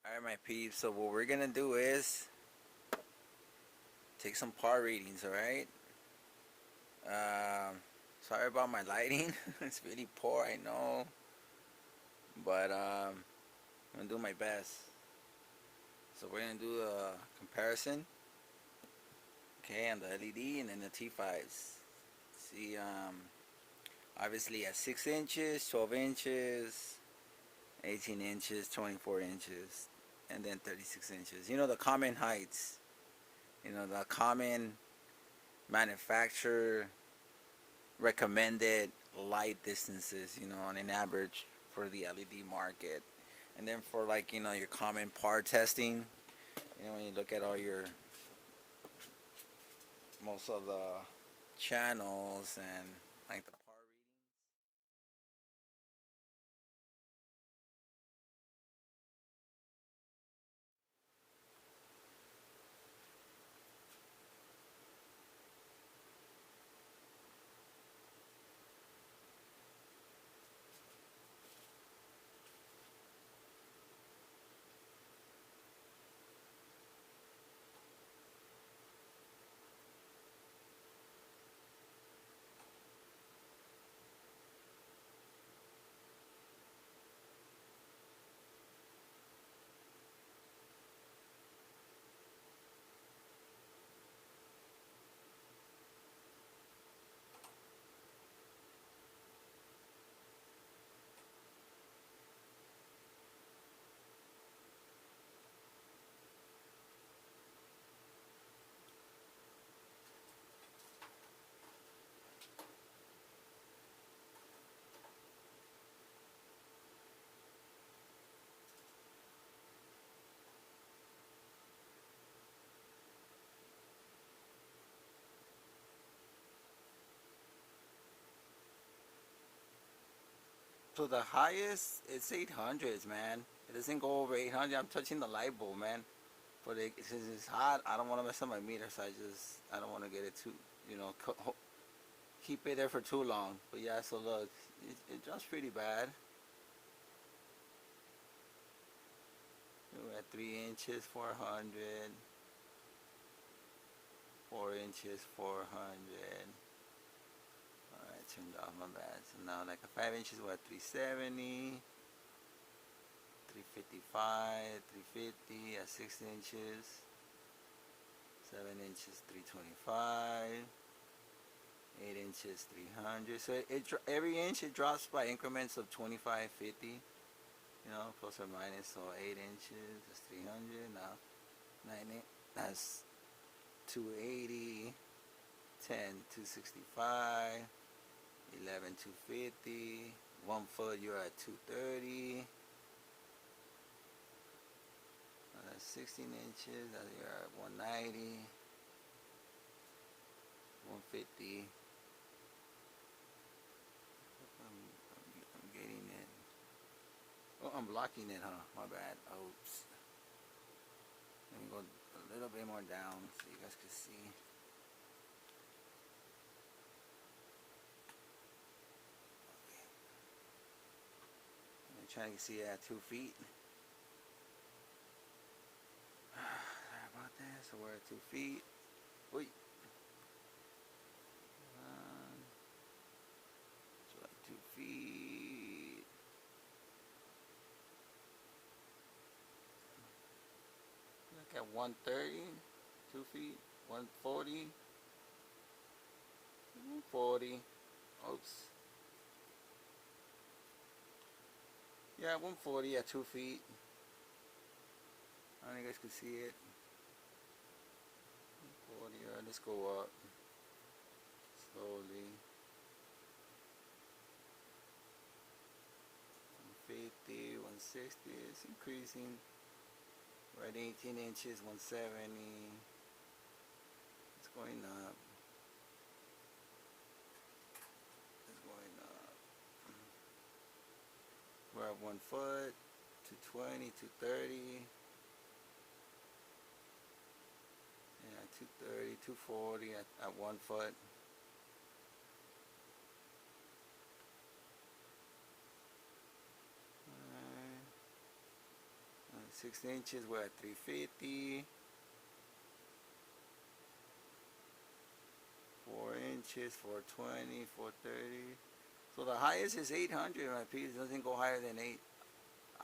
Alright, my peeps, so what we're gonna do is take some par readings, alright? Sorry about my lighting. It's really poor, I know, but I'm gonna do my best. So we're gonna do a comparison, okay, on the LED and then the T5s. See, obviously at 6 inches, 12 inches, 18 inches, 24 inches, and then 36 inches. You know, the common heights, you know, the common manufacturer recommended light distances, you know, on an average for the LED market. And then for, like, you know, your common par testing, you know, when you look at all your, most of the channels and like the par So the highest, it's 800s, man. It doesn't go over 800. I'm touching the light bulb, man. But since it's hot, I don't want to mess up my meter, so I don't want to get it too, you know, keep it there for too long. But yeah, so look, it drops pretty bad. We're at 3 inches, 400. 4 inches, 400. Alright, turned off, my bad. So now, like a 5 inches, we're at 370. 355, 350 at 6 inches, 7 inches, 325, 8 inches, 300. So every inch it drops by increments of 25, 50, you know, plus or minus. So 8 inches, that's 300. Now 9, that's 280, 10, 265, 11, 250. 1 foot, you're at 230. 16 inches, you're at 190, 150. I'm getting it. Oh, I'm blocking it, huh? My bad. Oops. Let me go a little bit more down so you guys can see. Okay. I'm trying to see it at 2 feet. Sorry about that. So we're at 2 feet. Wait. So like 2 feet. Look at 130. 2 feet. 140. 140. Oops. Yeah, 140 at 2 feet. I don't know if you guys can see it. 40, let's go up. slowly. 150, 160, it's increasing. We're at 18 inches, 170. It's going up. It's going up. We're at 1 foot, 220, 230. Yeah, 230, 240 at 1 foot. 6 inches, we're at 350. 4 inches, 420, 430. So the highest is 800, my piece. It doesn't go higher than 8.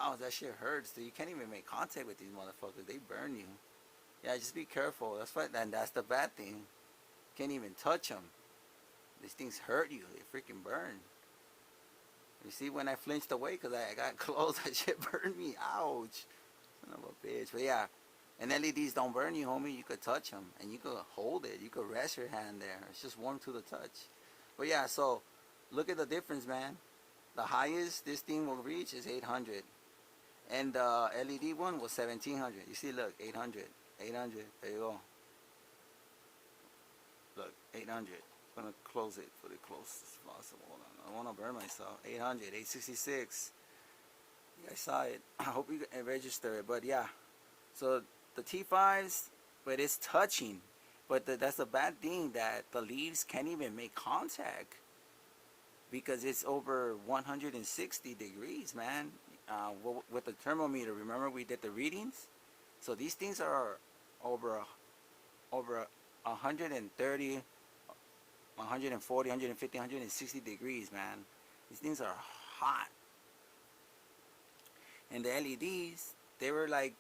Oh, that shit hurts, dude. You can't even make contact with these motherfuckers. They burn you. Yeah, just be careful. That's what, and that's the bad thing. Can't even touch them. These things hurt you. They freaking burn. You see, when I flinched away because I got close, that shit burned me. Ouch. Son of a bitch. But yeah, and LEDs don't burn you, homie. You could touch them and you could hold it. You could rest your hand there. It's just warm to the touch. But yeah, so look at the difference, man. The highest this thing will reach is 800. And the LED one was 1700. You see, look, 800. 800. There you go. Look, 800. I'm going to close it for the closest as possible. Hold on. I don't want to burn myself. 800, 866. You guys saw it. I hope you register it. But yeah, so the T5s, but it's touching. But that's a bad thing that the leaves can't even make contact because it's over 160 degrees, man. With the thermometer, remember we did the readings? So these things are over 130, 140, 150, 160 degrees, man. These things are hot. And the LEDs, they were like,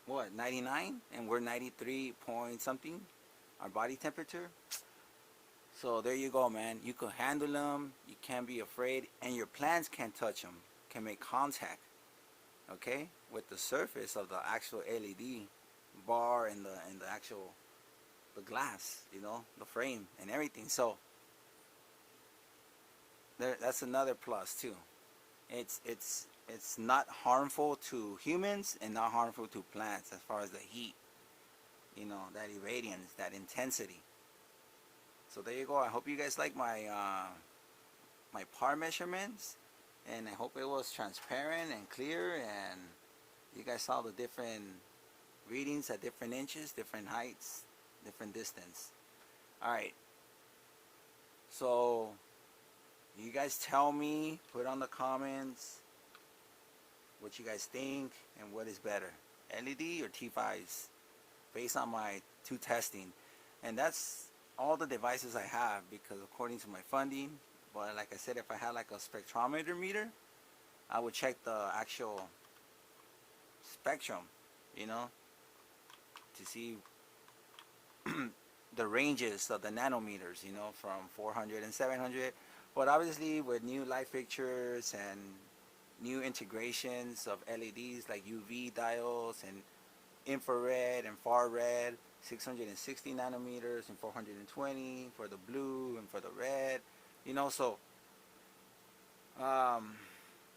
what, 99? And we're 93 point something, our body temperature. So there you go, man. You can handle them. You can't be afraid. And your plants can't touch them, can make contact, okay, with the surface of the actual LED bar and the actual the glass, you know, the frame and everything. So that's another plus too. It's not harmful to humans and not harmful to plants as far as the heat, you know, that irradiance, that intensity. So there you go. I hope you guys like my my par measurements, and I hope it was transparent and clear, and you guys saw the different readings at different inches, different heights, different distance. Alright, so you guys tell me, put on the comments what you guys think and what is better, LED or T5s, based on my 2 testing. And that's all the devices I have, because according to my funding. But like I said, if I had like a spectrometer meter, I would check the actual spectrum, you know, to see the ranges of the nanometers, you know, from 400 and 700. But obviously with new light fixtures and new integrations of LEDs like UV diodes and infrared and far red, 660 nanometers and 420 for the blue and for the red, you know. So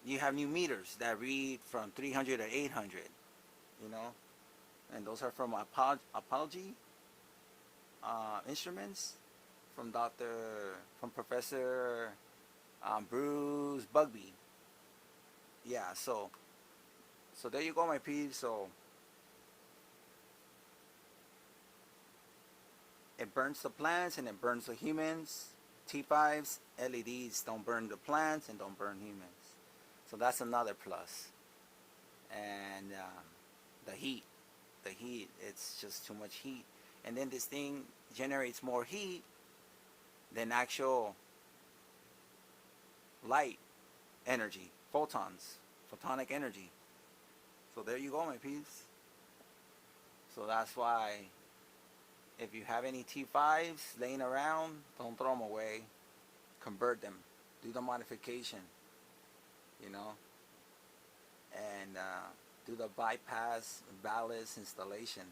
you have new meters that read from 300 to 800, you know, and those are from Apogee instruments, from Professor Bruce Bugby. Yeah, so there you go, my peeps. So it burns the plants and it burns the humans. T5s, LEDs don't burn the plants and don't burn humans. So that's another plus. And the heat, it's just too much heat. And then this thing generates more heat than actual light energy, photonic energy. So there you go, my peeps. So that's why if you have any T5s laying around, don't throw them away. Convert them. Do the modification, you know, and do the bypass ballast installation,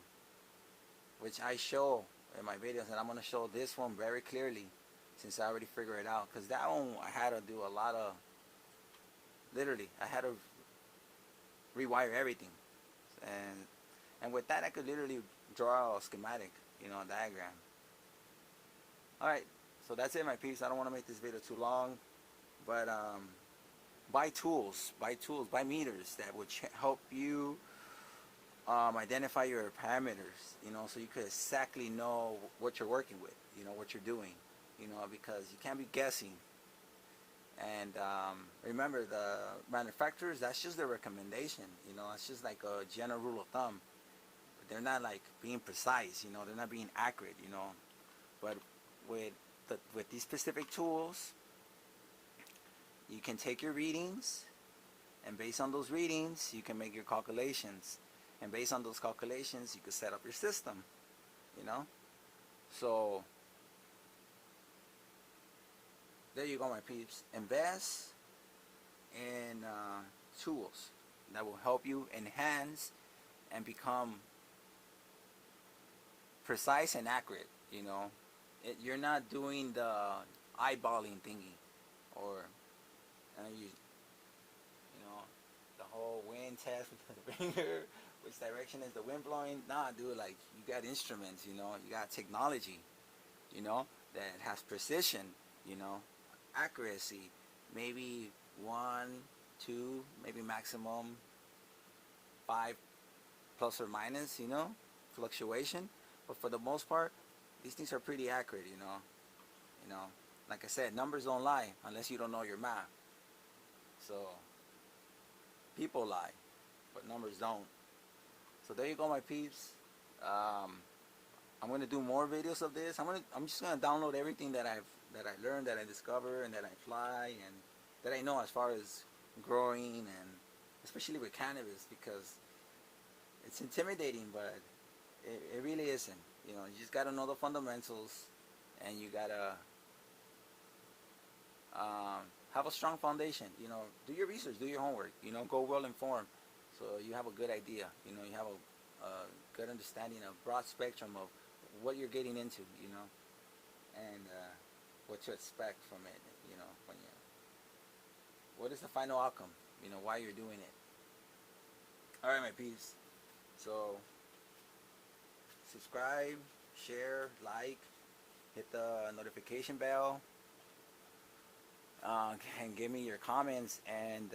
which I show in my videos, and I'm going to show this one very clearly since I already figured it out, because that one I had to do a lot of, literally I had to rewire everything, and with that I could literally draw a schematic, you know, a diagram. Alright, so that's it, my peeps. I don't want to make this video too long, but buy tools, buy meters that would help you identify your parameters, you know, so you could exactly know what you're working with, you know, what you're doing, you know, because you can't be guessing. And remember, the manufacturers, that's just their recommendation, you know, it's just like a general rule of thumb. But they're not like being precise, you know, they're not being accurate, you know. But with these specific tools, you can take your readings, and based on those readings, you can make your calculations. And based on those calculations, you can set up your system, you know. So there you go, my peeps. Invest in tools that will help you enhance and become precise and accurate, you know. You're not doing the eyeballing thingy, or you know, the whole wind test with the finger, which direction is the wind blowing. Nah, dude, like, you got instruments, you know, you got technology, you know, that has precision, you know, accuracy, maybe 1, 2, maybe maximum 5 plus or minus, you know, fluctuation. But for the most part, these things are pretty accurate, you know. You know, like I said, numbers don't lie unless you don't know your math. So people lie, but numbers don't. So there you go, my peeps. I'm gonna do more videos of this. I'm just gonna download everything that I learned, that I discover, and that I apply, and that I know as far as growing, and especially with cannabis, because it's intimidating, but it really isn't. You know, you just gotta know the fundamentals, and you gotta have a strong foundation. You know, do your research, do your homework. You know, go well informed, so you have a good idea. You know, you have a good understanding, a broad spectrum of what you're getting into. You know, and what to expect from it. You know, what is the final outcome? You know, why you're doing it. All right, my peeps. So subscribe, share, like, hit the notification bell, and give me your comments, and